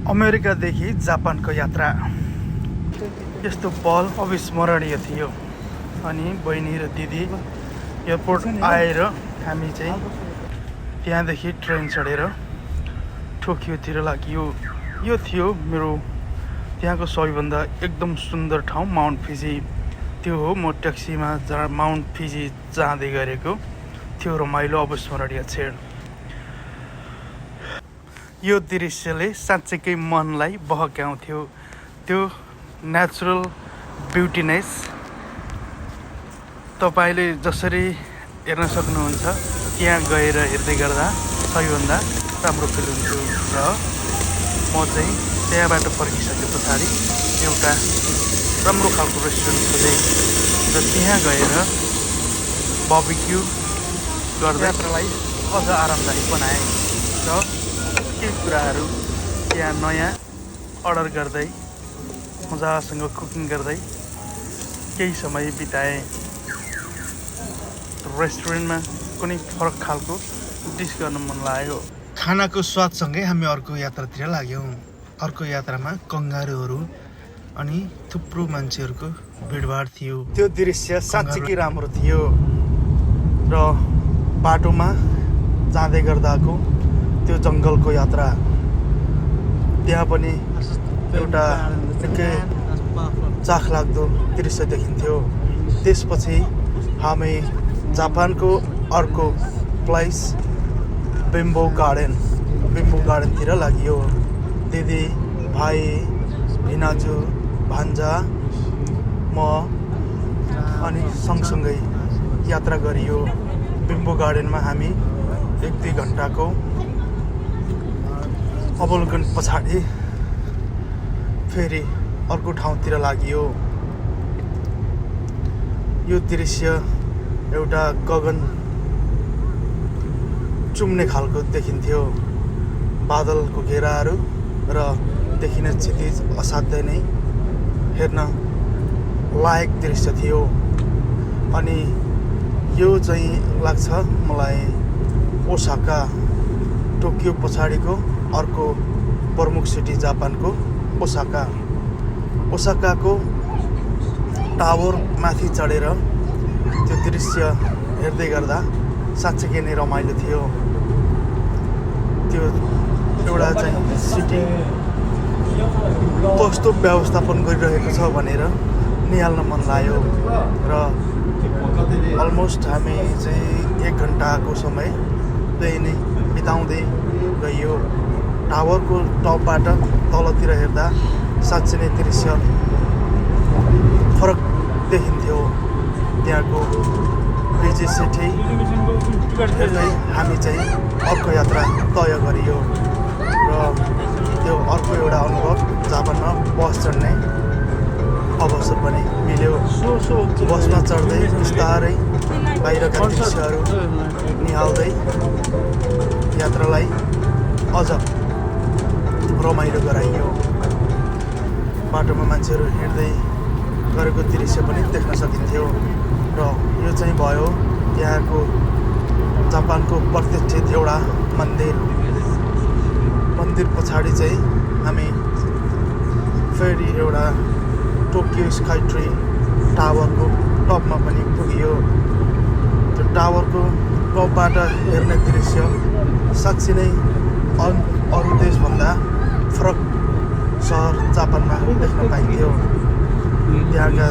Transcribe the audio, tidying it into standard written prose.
अमेरिकादेखि जापानको यात्रा यस्तो पल अविस्मरणीय थियो। अनि बहिनी र दिदी एयरपोर्ट आएर हामी चाहिँ त्यहाँदेखि ट्रेन चढेर टोकियोतिर लाग्यो। यो थियो मेरो त्यहाँको सबैभन्दा एकदम सुन्दर ठाउँ माउन्ट फिजी। त्यो हो म ट्याक्सीमा माउन्ट फिजी जाँदै गरेको थियो रमाइलो अविस्मरणीय क्षण। यो दृश्यले साँच्चैकै मनलाई बहकाउँथ्यो। त्यो नेचुरल ब्युटीनेस तपाईँले जसरी हेर्न सक्नुहुन्छ त्यहाँ गएर हेर्दै गर्दा सबैभन्दा राम्रो फिल हुन्थ्यो। र म चाहिँ त्यहाँबाट फर्किसके पछाडि एउटा राम्रो खालको रेस्टुरेन्ट खोजेँ र त्यहाँ गएर बार्बिक्यू गर्दा यात्रालाई अझ आरामदायी बनाएँ र केही कुराहरू त्यहाँ नयाँ अर्डर गर्दै मजासँग कुकिङ गर्दै केही समय बिताएँ। रेस्टुरेन्टमा कुनै फरक खालको डिस गर्न मन लाग्यो। खानाको स्वादसँगै हामी अर्को यात्रातिर लाग्यौँ। अर्को यात्रामा कङ्गारुहरू अनि थुप्रो मान्छेहरूको भिडभाड थियो। त्यो दृश्य साँच्चीकै राम्रो थियो। र बाटोमा जाँदै गर्दाको त्यो जङ्गलको यात्रा त्यहाँ पनि एउटा निकै चाखलाग्दो दृश्य देखिन्थ्यो। त्यसपछि हामी जापानको अर्को प्लेस बिम्बो गार्डनतिर लाग्यो। दिदी, भाइ, भिनाजु, भान्जा, म अनि सँगसँगै यात्रा गरियो। बिम्बो गार्डनमा हामी 1-2 घन्टाको अवलोकन पछाडि फेरि अर्को ठाउँतिर लाग्यो। यो दृश्य एउटा गगन चुम्ने खालको देखिन्थ्यो। बादलको घेराहरू र देखिने क्षितिज असाध्यै नै हेर्न लायक दृश्य थियो। अनि यो चाहिँ लाग्छ मलाई ओसाका, टोकियो पछाडिको अर्को प्रमुख सिटी जापानको ओसाकाको टावर माथि चढेर त्यो दृश्य हेर्दै गर्दा साँच्चै नै रमाइलो थियो। त्यो एउटा चाहिँ सिटी कस्तो व्यवस्थापन गरिरहेको छ भनेर निहाल्न मन लाग्यो। र अलमोस्ट हामी चाहिँ 1 घन्टाको समय त्यही नै बिताउँदै गइयो। टावरको टपबाट तलतिर हेर्दा साँच्चै नै दृश्य फरक देखिन्थ्यो। त्यहाँको बिजी सिटी हेर्दै हामी चाहिँ अर्को यात्रा तय गरियो। र त्यो अर्को एउटा अनुभव जापानमा बस चढ्ने अवसर पनि मिल्यो। बसमा चढ्दै बिस्तारै बाहिरका दृश्यहरू निहाल्दै यात्रालाई अझ रमाइलो गराइयो। बाटोमा मान्छेहरू हिँड्दै गरेको दृश्य पनि देख्न सकिन्थ्यो। र यो चाहिँ भयो त्यहाँको जापानको प्रतिष्ठित एउटा मन्दिर पछाडि चाहिँ हामी फेरि एउटा टोकियो स्काई ट्री टावरको टपमा पनि पुगियो। त्यो टावरको टपबाट हेर्ने दृश्य साँच्चै नै अरू देशभन्दा फरक सहर जापानमा देख्न पाइन्थ्यो। त्यहाँका